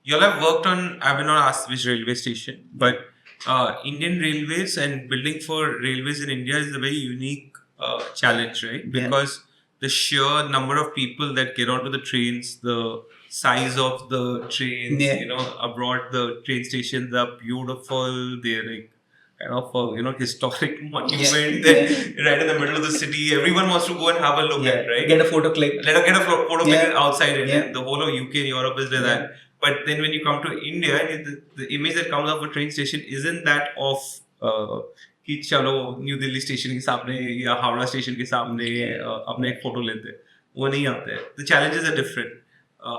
you'll have worked on, I will not ask which railway station, but Indian railways and building for railways in India is a very unique challenge, right? Because the sheer number of people that get onto the trains, the size of the trains, abroad the train stations are beautiful. They're like kind of a historic monument that right in the middle of the city. Everyone wants to go and have a look at, right? Get a photo click. Get a photo click outside it. And the whole of UK and Europe is like that. But then when you come to India, the image that comes of a train station isn't that of कि चलो new Delhi station के सामने या Howrah station के सामने अपने एक photo लेते हैं, वो नहीं आते हैं. The challenges are different.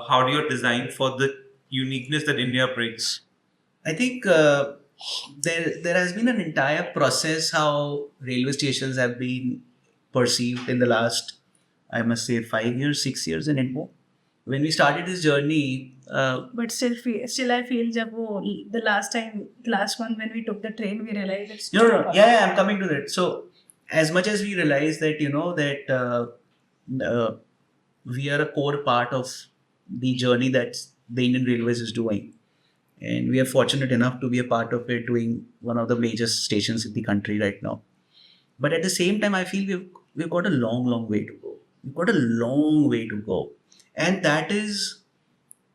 How do you design for the uniqueness that India brings? I think there has been an entire process how railway stations have been perceived in the last, I must say, 5 years, 6 years in India. When we started this journey, but still I feel जब वो the last one when we took the train, we realized it's I'm coming to that. So as much as we realize that that we are a core part of the journey that the Indian Railways is doing, and we are fortunate enough to be a part of it, doing one of the major stations in the country right now. But at the same time, I feel we've got a long way to go. We've got a long way to go. And that is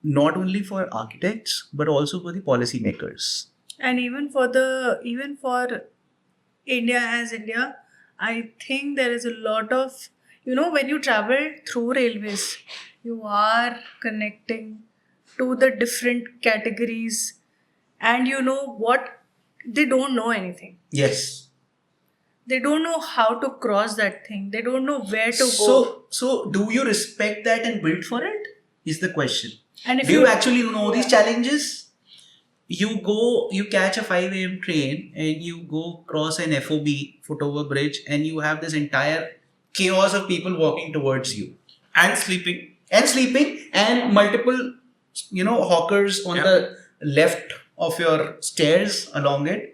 not only for architects, but also for the policymakers. And even for India as India, I think there is a lot of, when you travel through railways, you are connecting to the different categories, and what they don't know anything. Yes. They don't know how to cross that thing. They don't know where to go. So do you respect that and build for it? Is the question. And if do you actually know these challenges? You catch a 5 a.m. train and you go cross an FOB, foot-over bridge, and you have this entire chaos of people walking towards you. And sleeping. And multiple, hawkers on the left of your stairs along it.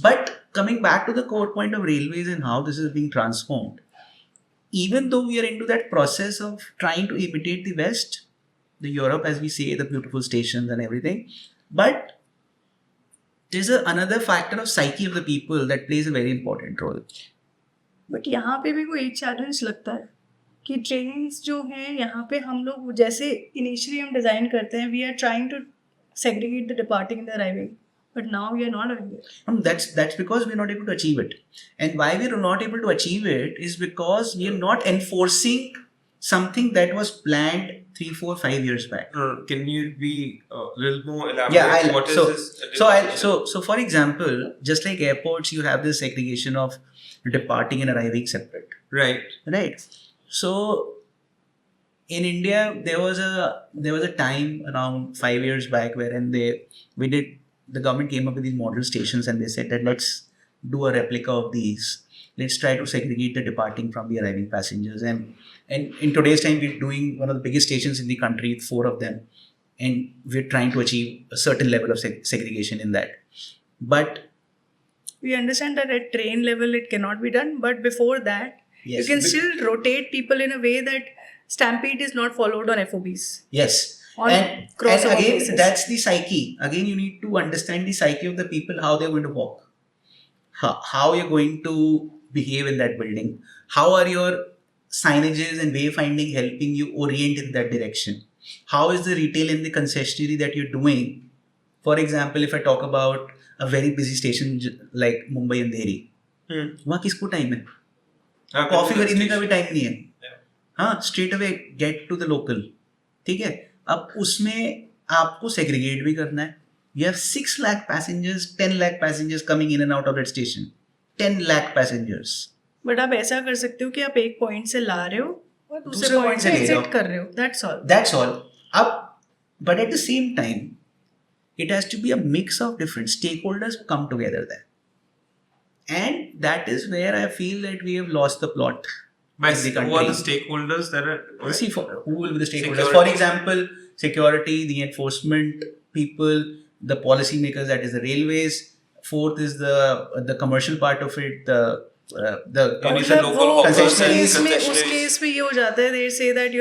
But coming back to the core point of railways and how this is being transformed, even though we are into that process of trying to imitate the West, the Europe, as we say, the beautiful stations and everything, but there's another factor of psyche of the people that plays a very important role. But यहाँ पे भी कोई एक challenge लगता है कि trains जो हैं यहाँ पे हम लोग जैसे initially हम design करते हैं, we are trying to segregate the departing and the arriving. But now we are not doing it. That's because we're not able to achieve it. And why we're not able to achieve it is because we are not enforcing something that was planned 3, 4, 5 years back. Can you be a little more elaborate? Yeah, what is this? So for example, just like airports, you have this segregation of departing and arriving separate. Right. So in India, there was a time around 5 years back wherein the government came up with these model stations, and they said that let's do a replica of these. Let's try to segregate the departing from the arriving passengers. And in today's time, we're doing one of the biggest stations in the country, 4 of them. And we're trying to achieve a certain level of segregation in that. But we understand that at train level, it cannot be done. But before that, you can still rotate people in a way that stampede is not followed on FOBs. Yes. And again, that's the psyche. Again, you need to understand the psyche of the people, how they're going to walk, how you're going to behave in that building, how are your signages and wayfinding helping you orient in that direction, how is the retail in the concessionary that you're doing. For example, if I talk about a very busy station like Mumbai and Delhi, वहाँ किसको time है? Coffee खरीदने का भी time नहीं है. हाँ, straight away get to the local. ठीक है. अब उसमें आपको segregate भी करना है. You have 6 lakh passengers, 10 lakh passengers coming in and out of that station. 10 lakh passengers. But आप ऐसा कर सकते हो कि आप एक point से ला रहे हो और दूसरे point से exit कर रहे हो. That's all. But at the same time, it has to be a mix of different stakeholders who come together there. And that is where I feel that we have lost the plot. Who are the stakeholders that are... Right? See, who will be the stakeholders? For example, security, the enforcement people, the policymakers, that is the railways. 4th is the commercial part of it, the उस case में ये हो जाता है. They say that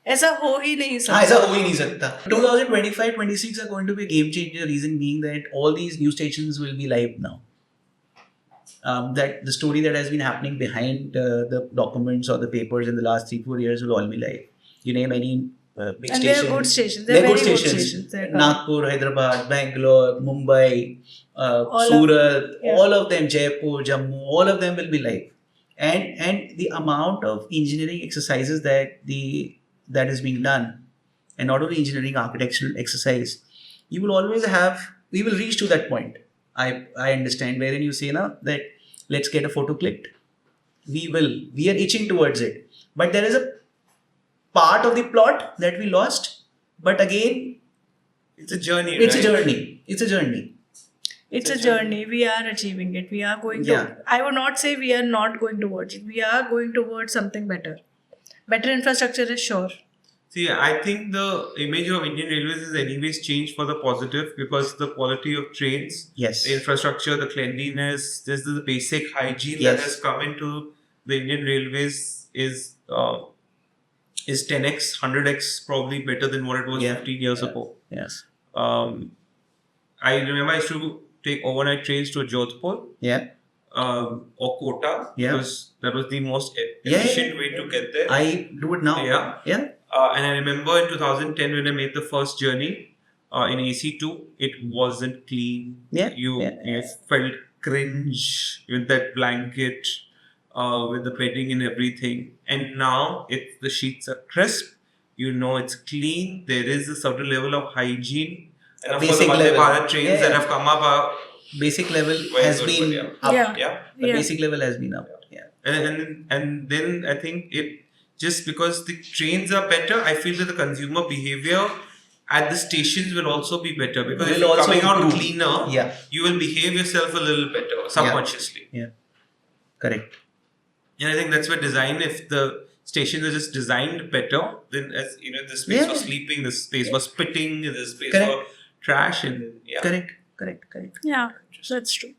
ऐसा हो ही नहीं हाँ, सकता. ऐसा हो ही नहीं सकता. 2025-26 are going to be a game changer. Reason being that all these news stations will be live now. That the story that has been happening behind the documents or the papers in the last 3-4 years will all be live. You name any big And they station. are good stations. They're They're good very good stations. stations. They're coming. Nagpur, Hyderabad, Bangalore, Mumbai, All of- Surat, yeah. all of them, Jaipur, Jammu, all of them will be live. And the amount of engineering exercises that is being done, and not only engineering, architectural exercise, we will reach to that point. I understand wherein you say now that let's get a photo clicked. We are itching towards it, but there is a part of the plot that we lost. But again, It's a journey, it's right? a journey. It's a journey. It's a journey. We are achieving it. We are going to. Yeah. I would not say we are not going towards it. We are going towards something better. Better infrastructure is sure. See, I think the image of Indian Railways has anyways changed for the positive because the quality of trains, Yes. the infrastructure, the cleanliness, this is the basic hygiene Yes. that has come into the Indian Railways is 10x, 100x probably better than what it was Yeah. 15 years Yeah. ago. Yes. I remember I used to take overnight trains to Jodhpur Yeah. or Kota Yeah. because that was the most Yeah, efficient yeah, way to get there. I do it now. Yeah. Yeah. And I remember in 2010 when I made the first journey in AC2, it wasn't clean. Yeah, You felt cringe with that blanket, with the bedding and everything. And now the sheets are crisp. You know it's clean. There is a certain level of hygiene. And of course, the Basic Vande level. Bharat trains Yeah. that have come up are Basic level Very has good, been yeah. up. Yeah. yeah. The Yeah. basic level has been up. Yeah. And then I think it just because the trains are better, I feel that the consumer behavior at the stations will also be better because if Will you're also coming out improve. cleaner, Yeah. you will behave yourself a little better subconsciously. Yeah. Correct. And I think that's where design, if the stations are just designed better, then as you know, the space for Yeah. sleeping, the space for spitting, the space Correct. for trash, and yeah. Correct. Yeah, that's true.